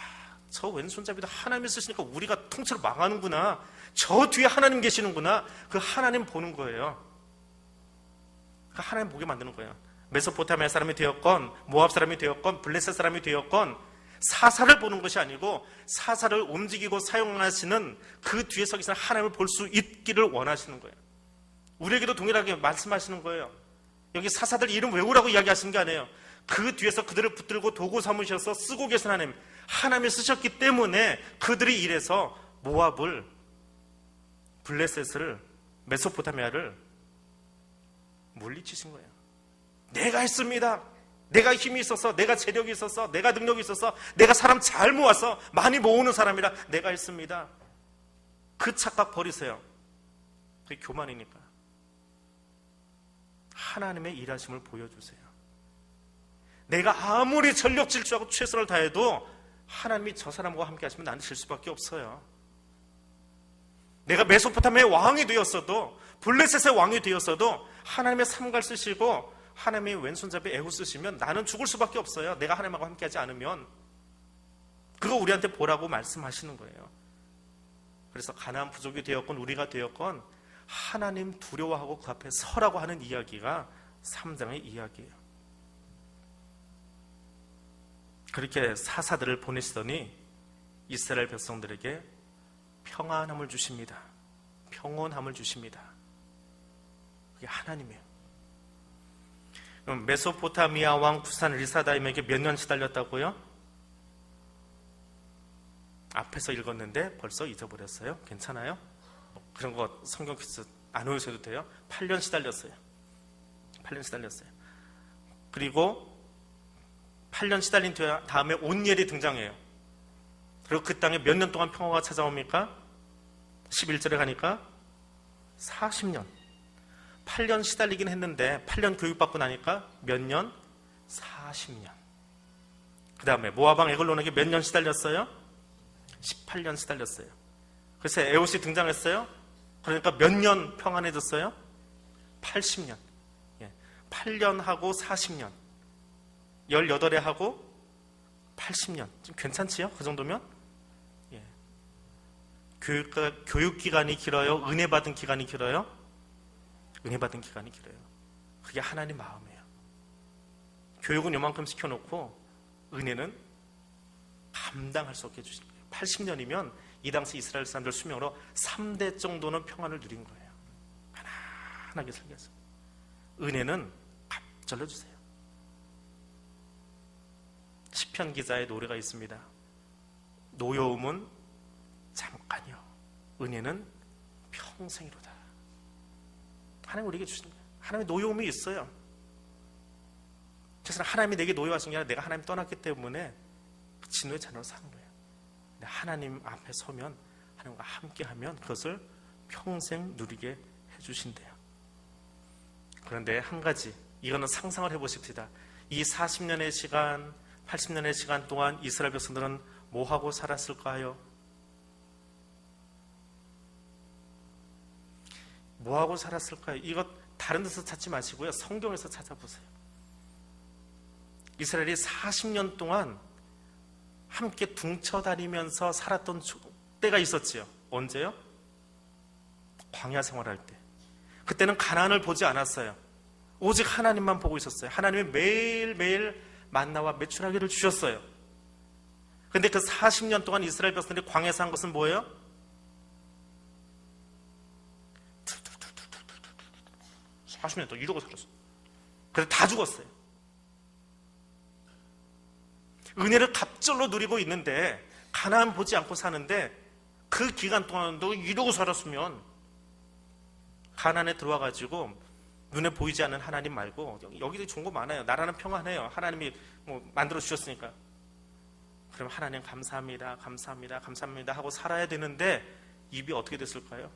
저 왼손잡이도 하나님이 쓰시니까 우리가 통째로 망하는구나. 저 뒤에 하나님 계시는구나. 그 하나님 보는 거예요. 그 하나님 보게 만드는 거예요. 메소포타미아 사람이 되었건 모압 사람이 되었건 블레셋 사람이 되었건 사사를 보는 것이 아니고 사사를 움직이고 사용하시는 그 뒤에 서 계신 하나님을 볼 수 있기를 원하시는 거예요. 우리에게도 동일하게 말씀하시는 거예요. 여기 사사들 이름 외우라고 이야기하시는 게 아니에요. 그 뒤에서 그들을 붙들고 도구 삼으셔서 쓰고 계신 하나님이 쓰셨기 때문에 그들이 이래서 모압을, 블레셋을, 메소포타미아를 물리치신 거예요. 내가 했습니다. 내가 힘이 있어서, 내가 재력이 있어서, 내가 능력이 있어서, 내가 사람 잘 모아서 많이 모으는 사람이라 내가 했습니다. 그 착각 버리세요. 그게 교만이니까. 하나님의 일하심을 보여주세요. 내가 아무리 전력 질주하고 최선을 다해도 하나님이 저 사람과 함께 하시면 나는 질 수밖에 없어요. 내가 메소포타미아의 왕이 되었어도, 블레셋의 왕이 되었어도 하나님의 삼갈 쓰시고 하나님의 왼손잡이 에훗 쓰시면 나는 죽을 수밖에 없어요. 내가 하나님하고 함께하지 않으면. 그거 우리한테 보라고 말씀하시는 거예요. 그래서 가나안 부족이 되었건 우리가 되었건 하나님 두려워하고 그 앞에 서라고 하는 이야기가 3장의 이야기예요. 그렇게 사사들을 보내시더니 이스라엘 백성들에게 평안함을 주십니다. 평온함을 주십니다. 그게 하나님이에요. 그럼 메소포타미아 왕 구산 리사다임에게 몇 년 시달렸다고요? 앞에서 읽었는데 벌써 잊어버렸어요? 괜찮아요? 그런 거 성경 퀴즈 안 외우셔도 돼요. 8년 시달렸어요. 8년 시달렸어요. 그리고 8년 시달린 다음에 온니엘이 등장해요. 그리고 그 땅에 몇 년 동안 평화가 찾아옵니까? 11절에 가니까 40년. 8년 시달리긴 했는데 8년 교육받고 나니까 몇 년? 40년. 그 다음에 모압왕 에글론에게 몇 년 시달렸어요? 18년 시달렸어요. 그래서 에훗이 등장했어요. 그러니까 몇 년 평안해졌어요? 80년. 8년 하고 40년. 18에 하고 80년. 좀 괜찮지요? 그 정도면? 교육기간이 길어요? 은혜 받은 기간이 길어요? 은혜 받은 기간이 길어요. 그게 하나님 마음이에요. 교육은 요만큼 시켜놓고 은혜는 감당할 수 없게 해주신 거예요. 80년이면 이 당시 이스라엘 사람들 수명으로 3대 정도는 평안을 누린 거예요. 편안하게 살겠어요. 은혜는 갑절로 주세요. 시편 기자의 노래가 있습니다. 노여움은 잠깐이요, 은혜는 평생이로다. 하나님 우리에게 주신 거예요. 하나님의 노여움이 있어요. 그래서 하나님이 내게 노여하신 게 아니라 내가 하나님 떠났기 때문에 그 진노의 자녀로 사는 거예요. 근데 하나님 앞에 서면, 하나님과 함께하면 그것을 평생 누리게 해주신대요. 그런데 한 가지, 이거는 상상을 해보십시다. 이 40년의 시간, 80년의 시간 동안 이스라엘 백성들은 뭐하고 살았을까요? 뭐하고 살았을까요? 이것 다른 데서 찾지 마시고요, 성경에서 찾아보세요. 이스라엘이 40년 동안 함께 둥쳐다니면서 살았던 때가 있었지요. 언제요? 광야 생활할 때. 그때는 가나안을 보지 않았어요. 오직 하나님만 보고 있었어요. 하나님이 매일매일 만나와 메추라기를 주셨어요. 그런데 그 40년 동안 이스라엘 백성들이 광야에서 한 것은 뭐예요? 40년 동안 이러고 살았어요. 그래서 다 죽었어요. 은혜를 갑절로 누리고 있는데 가나안 보지 않고 사는데 그 기간 동안도 이러고 살았으면 가나안에 들어와가지고 눈에 보이지 않는 하나님 말고 여기도 좋은 거 많아요. 나라는 평안해요. 하나님이 뭐 만들어 주셨으니까. 그럼 하나님 감사합니다, 감사합니다, 감사합니다 하고 살아야 되는데 입이 어떻게 됐을까요?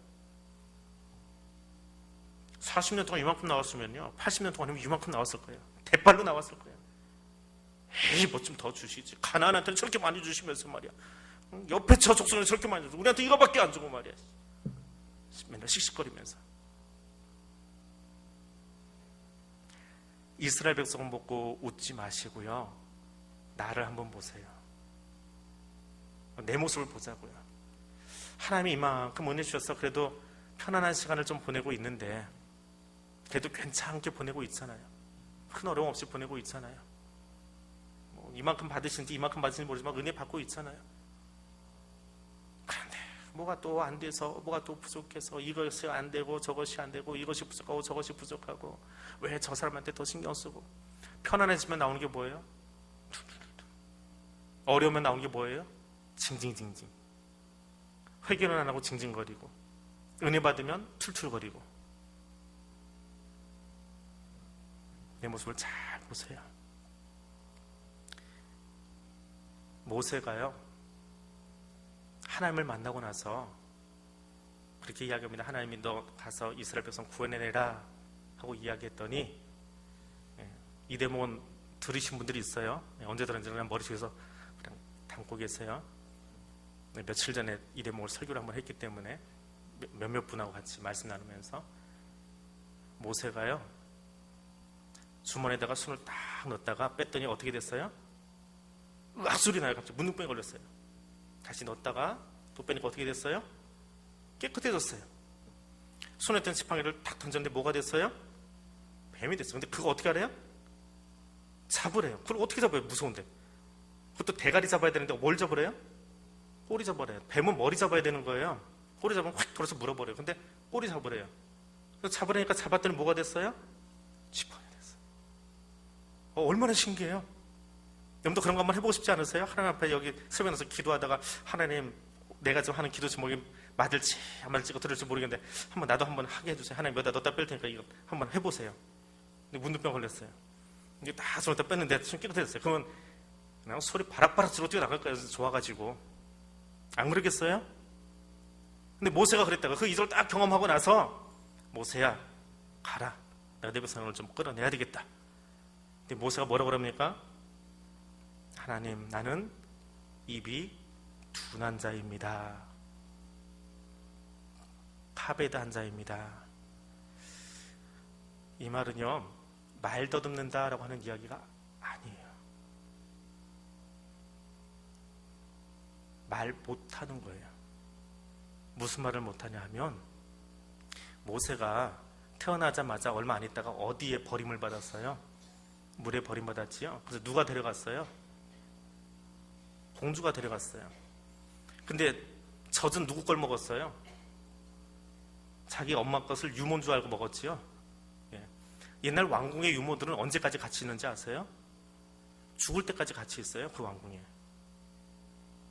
40년 동안 이만큼 나왔으면요 80년 동안이면 이만큼 나왔을 거예요. 대빨로 나왔을 거예요. 에이 뭐 좀 더 주시지. 가나안한테는 저렇게 많이 주시면서 말이야. 옆에 저 족속은 저렇게 많이 주고 우리한테 이거밖에 안 주고 말이야. 맨날 씩씩거리면서. 이스라엘 백성은 먹고 웃지 마시고요. 나를 한번 보세요. 내 모습을 보자고요. 하나님이 이만큼 은혜 주셔서 그래도 편안한 시간을 좀 보내고 있는데 그래도 괜찮게 보내고 있잖아요. 큰 어려움 없이 보내고 있잖아요. 뭐 이만큼 받으신지 이만큼 받으신지 모르지만 은혜 받고 있잖아요. 그런데 뭐가 또 안 돼서 뭐가 또 부족해서 이것이 안 되고 저것이 안 되고 이것이 부족하고 저것이 부족하고 왜 저 사람한테 더 신경 쓰고 편안해지면 나오는 게 뭐예요? 어려우면 나오는 게 뭐예요? 징징징징. 회개는 안 하고 징징거리고 은혜 받으면 툴툴거리고. 내 모습을 잘 보세요. 모세가요 하나님을 만나고 나서 그렇게 이야기합니다. 하나님이 너 가서 이스라엘 백성 구원해내라 하고 이야기했더니 이 대목은 들으신 분들이 있어요. 언제 들었는지 그냥 머릿속에서 그냥 담고 계세요. 며칠 전에 이 대목을 설교를 한번 했기 때문에 몇몇 분하고 같이 말씀 나누면서 모세가요 주머니에다가 손을 딱 넣었다가 뺐더니 어떻게 됐어요? 으악 소리 나요. 갑자기 문둥병이 걸렸어요. 다시 넣었다가 또 빼니까 어떻게 됐어요? 깨끗해졌어요. 손에 든 지팡이를 탁 던졌는데 뭐가 됐어요? 뱀이 됐어요. 근데 그거 어떻게 하래요? 잡으래요. 그걸 어떻게 잡아요? 무서운데. 그것도 대가리 잡아야 되는데 뭘 잡으래요? 꼬리 잡으래요. 뱀은 머리 잡아야 되는 거예요. 꼬리 잡으면 확 돌아서 물어버려요. 근데 꼬리 잡으래요. 그래서 잡으려니까 잡았더니 뭐가 됐어요? 지팡이 됐어요. 얼마나 신기해요. 여러분도 그런 거 한번 해보고 싶지 않으세요? 하나님 앞에 여기 새벽에 나서 기도하다가 하나님 내가 지금 하는 기도 제목이 맞을지 안 맞을지 들을지 모르겠는데 한번 나도 한번 하게 해주세요. 하나님 몇다 넣었다 뺄 테니까 이거 한번 해보세요. 근데 문둥병 걸렸어요. 이게 다 손을 다 뺐는데 손 깨끗해졌어요. 그러면 그냥 소리 바락바락 들어 뛰어나갈 거예요. 좋아가지고. 안 그러겠어요? 근데 모세가 그랬다가 그 이절 딱 경험하고 나서 모세야 가라. 내가 내 백성을 좀 끌어내야 되겠다. 근데 모세가 뭐라고 그럽니까? 하나님 나는 입이 둔한 자입니다. 카베드한 자입니다. 이 말은요 말 더듬는다라고 하는 이야기가 아니에요. 말 못하는 거예요. 무슨 말을 못하냐 하면 모세가 태어나자마자 얼마 안 있다가 어디에 버림을 받았어요? 물에 버림받았지요. 그래서 누가 데려갔어요? 공주가 데려갔어요. 근데 젖은 누구 걸 먹었어요? 자기 엄마 것을 유모인 줄 알고 먹었지요. 예. 옛날 왕궁의 유모들은 언제까지 같이 있는지 아세요? 죽을 때까지 같이 있어요. 그 왕궁에.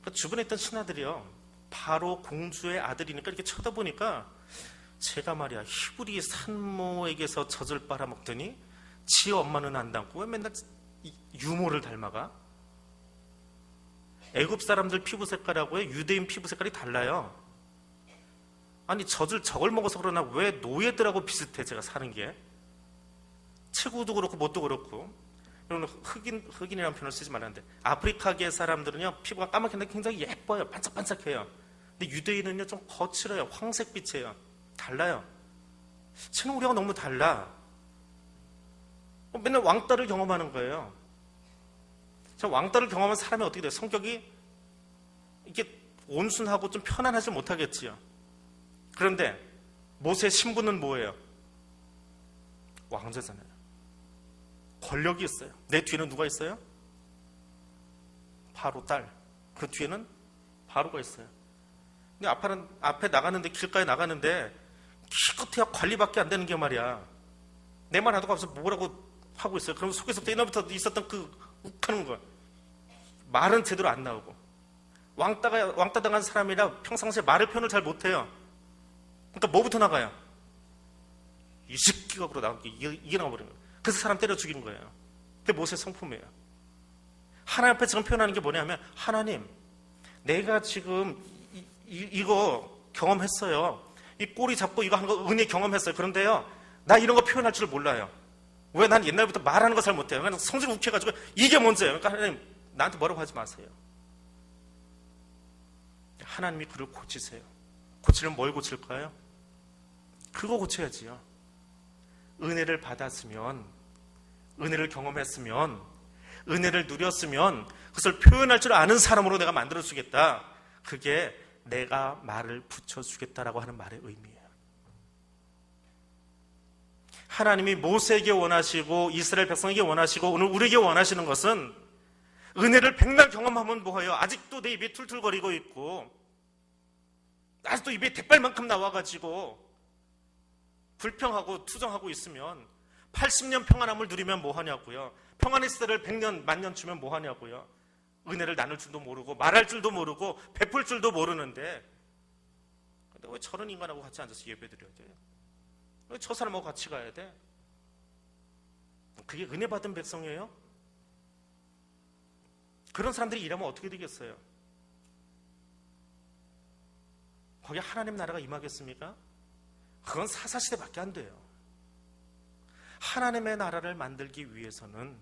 그러니까 주변에 있던 신하들이요 바로 공주의 아들이니까 이렇게 쳐다보니까 제가 말이야 히브리 산모에게서 젖을 빨아먹더니 지 엄마는 안 닮고 왜 맨날 유모를 닮아가? 애굽 사람들 피부 색깔하고 유대인 피부 색깔이 달라요. 아니 젖을 저걸 먹어서 그러나 왜 노예들하고 비슷해? 제가 사는 게 체구도 그렇고 뭣도 그렇고. 여러분 흑인이라는 표현을 쓰지 말았는데 아프리카계 사람들은요 피부가 까맣게 굉장히 예뻐요. 반짝반짝해요. 근데 유대인은요 좀 거칠어요. 황색빛이에요. 달라요. 쟤는 우리하고 너무 달라. 맨날 왕따를 경험하는 거예요. 왕따를 경험한 사람이 어떻게 돼요? 성격이 이렇게 온순하고 좀 편안하지 못하겠지요. 그런데 모세의 신분은 뭐예요? 왕자잖아요. 권력이 있어요. 내 뒤에는 누가 있어요? 바로 딸. 그 뒤에는 바로가 있어요. 근데 앞에 나가는데 길가에 나가는데 기껏해야 관리밖에 안 되는 게 말이야. 내 말 하다가 앞서 뭐라고 하고 있어요. 그럼 속에서부터 옛날부터 있었던 그 욱하는 거 말은 제대로 안 나오고 왕따 당한 사람이라 평상시에 말을 표현을 잘 못해요. 그러니까 뭐부터 나가요? 이 새끼가 그러 나오니까 이게 나와버린 거예요. 그래서 사람 때려 죽이는 거예요. 그게 모세의 성품이에요. 하나님 앞에 지금 표현하는 게 뭐냐면, 하나님, 내가 지금 이거 경험했어요. 이 꼬리 잡고 이거 한 거 은혜 경험했어요. 그런데요, 나 이런 거 표현할 줄 몰라요. 왜? 난 옛날부터 말하는 거 잘 못해요. 그냥 성질 욱해가지고 이게 문제예요. 그러니까 하나님, 나한테 뭐라고 하지 마세요. 하나님이 그를 고치세요. 고치려면 뭘 고칠까요? 그거 고쳐야지요. 은혜를 받았으면, 은혜를 경험했으면, 은혜를 누렸으면 그것을 표현할 줄 아는 사람으로 내가 만들어주겠다. 그게 내가 말을 붙여주겠다라고 하는 말의 의미예요. 하나님이 모세에게 원하시고 이스라엘 백성에게 원하시고 오늘 우리에게 원하시는 것은, 은혜를 백날 경험하면 뭐예요? 아직도 내 입에 툴툴거리고 있고, 아직도 입에 대빨만큼 나와가지고 불평하고 투정하고 있으면 80년 평안함을 누리면 뭐하냐고요. 평안의 시대를 100년 만년 주면 뭐하냐고요. 은혜를 나눌 줄도 모르고 말할 줄도 모르고 베풀 줄도 모르는데, 근데 왜 저런 인간하고 같이 앉아서 예배 드려야 돼? 왜 저 사람하고 같이 가야 돼? 그게 은혜 받은 백성이에요? 그런 사람들이 일하면 어떻게 되겠어요? 거기에 하나님 나라가 임하겠습니까? 그건 사사시대밖에 안 돼요. 하나님의 나라를 만들기 위해서는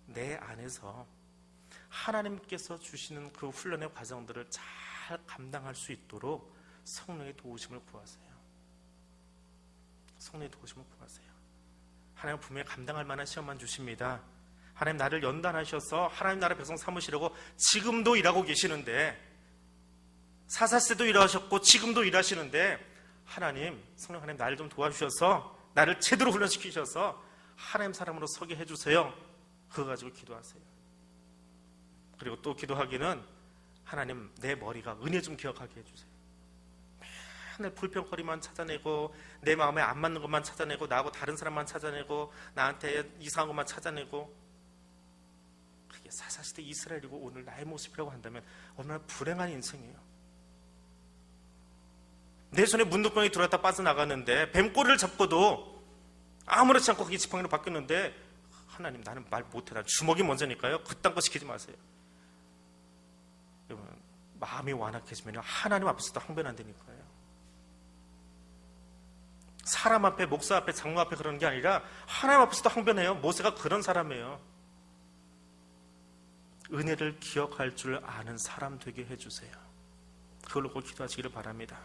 내 안에서 하나님께서 주시는 그 훈련의 과정들을 잘 감당할 수 있도록 성령의 도우심을 구하세요. 성령의 도우심을 구하세요. 하나님 분명히 감당할 만한 시험만 주십니다. 하나님 나를 연단하셔서 하나님 나라 백성 삼으시려고 지금도 일하고 계시는데, 사사시대도 일하셨고 지금도 일하시는데, 하나님, 성령 하나님 나를 좀 도와주셔서 나를 제대로 훈련시키셔서 하나님 사람으로 서게 해주세요. 그거 가지고 기도하세요. 그리고 또 기도하기는, 하나님 내 머리가 은혜 좀 기억하게 해주세요. 맨날 불평거리만 찾아내고 내 마음에 안 맞는 것만 찾아내고 나하고 다른 사람만 찾아내고 나한테 이상한 것만 찾아내고, 그게 사사시대 이스라엘이고 오늘 나의 모습이라고 한다면 얼마나 불행한 인생이에요. 내 손에 문둥병이 들어왔다 빠져나가는데 뱀꼬리를 잡고도 아무렇지 않고 그게 지팡이로 바뀌었는데, 하나님 나는 말 못해, 난 주먹이 먼저니까요, 그딴 거 시키지 마세요. 여러분, 마음이 완악해지면 하나님 앞에서도 항변한다니까요. 사람 앞에, 목사 앞에, 장로 앞에 그러는 게 아니라 하나님 앞에서도 항변해요. 모세가 그런 사람이에요. 은혜를 기억할 줄 아는 사람 되게 해주세요. 그걸로 꼭 기도하시기를 바랍니다.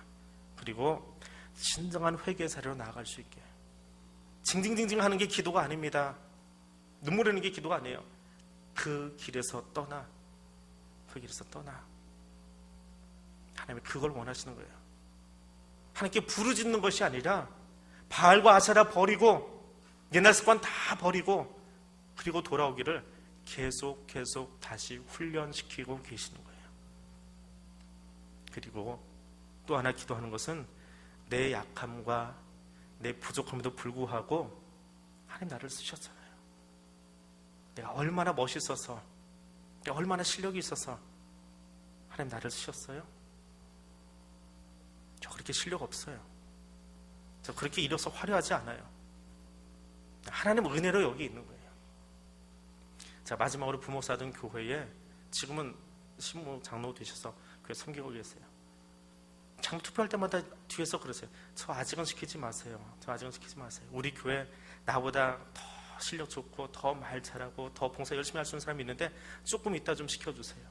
그리고 진정한 회개의 자리로 나아갈 수 있게. 징징징징 하는 게 기도가 아닙니다. 눈물 흘리는 게 기도가 아니에요. 그 길에서 떠나, 그 길에서 떠나. 하나님이 그걸 원하시는 거예요. 하나님께 부르짖는 것이 아니라 바알과 아세라 버리고 옛날 습관 다 버리고, 그리고 돌아오기를 계속 다시 훈련시키고 계시는 거예요. 그리고 또 하나 기도하는 것은, 내 약함과 내 부족함에도 불구하고 하나님 나를 쓰셨잖아요. 내가 얼마나 멋있어서, 내가 얼마나 실력이 있어서 하나님 나를 쓰셨어요? 저 그렇게 실력 없어요. 저 그렇게 이력서 화려하지 않아요. 하나님 은혜로 여기 있는 거예요. 자, 마지막으로 부목사든 교회에, 지금은 신무 장로 되셔서 교회 섬기고 계세요. 장로 투표할 때마다 뒤에서 그러세요. 저 아직은 시키지 마세요. 저 아직은 시키지 마세요. 우리 교회 나보다 더 실력 좋고 더 말 잘하고 더 봉사 열심히 할 수 있는 사람이 있는데 조금 이따 좀 시켜주세요.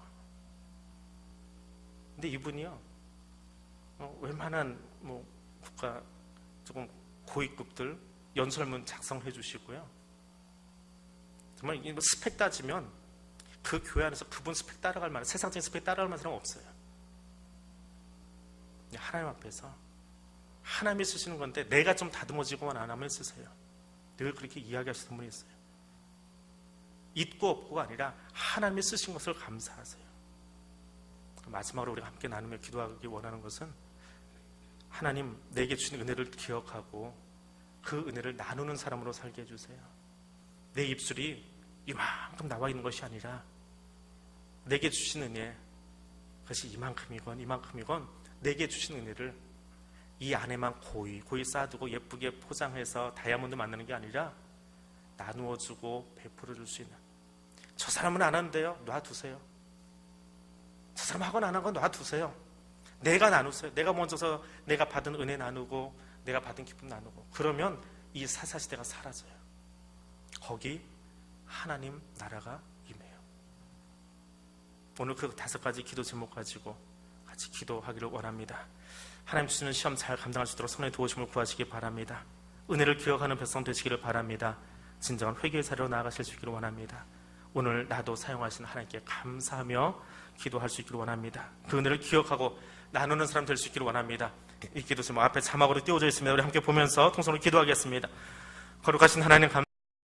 근데 이분이요, 웬만한 국가 조금 고위급들 연설문 작성해 주시고요. 정말 스펙 따지면 그 교회 안에서 그분 스펙 따라갈 만한, 세상적인 스펙 따라갈 만한 사람은 없어요. 하나님 앞에서 하나님이 쓰시는 건데 내가 좀 다듬어지고만 안 하면 쓰세요. 늘 그렇게 이야기하시는 분이 있어요. 있고 없고가 아니라 하나님이 쓰신 것을 감사하세요. 마지막으로 우리가 함께 나누며 기도하기 원하는 것은, 하나님 내게 주신 은혜를 기억하고 그 은혜를 나누는 사람으로 살게 해주세요. 내 입술이 이만큼 나와 있는 것이 아니라 내게 주신 은혜, 그것이 이만큼이건 내게 주신 은혜를 이 안에만 고이 쌓아두고 예쁘게 포장해서 다이아몬드 만드는 게 아니라 나누어주고 베풀어줄 수 있는, 저 사람은 안 하는데요, 놔두세요. 저 사람 하건 안 하건 놔두세요. 내가 나누세요. 내가 먼저서 내가 받은 은혜 나누고 내가 받은 기쁨 나누고, 그러면 이 사사시대가 사라져요. 거기 하나님 나라가 임해요. 오늘 그 5가지 기도 제목 가지고 같이 기도하기를 원합니다. 하나님 주시는 시험 잘 감당할 수 있도록 성령의 도우심을 구하시기 바랍니다. 은혜를 기억하는 백성 되시기를 바랍니다. 진정한 회개의 자리로 나아가실 수 있기를 원합니다. 오늘 나도 사용하시는 하나님께 감사하며 기도할 수 있기를 원합니다. 그 은혜를 기억하고 나누는 사람 될 수 있기를 원합니다. 이 기도 제목 앞에 자막으로 띄워져 있습니다. 우리 함께 보면서 통성으로 기도하겠습니다. 거룩하신 하나님 감사합니다.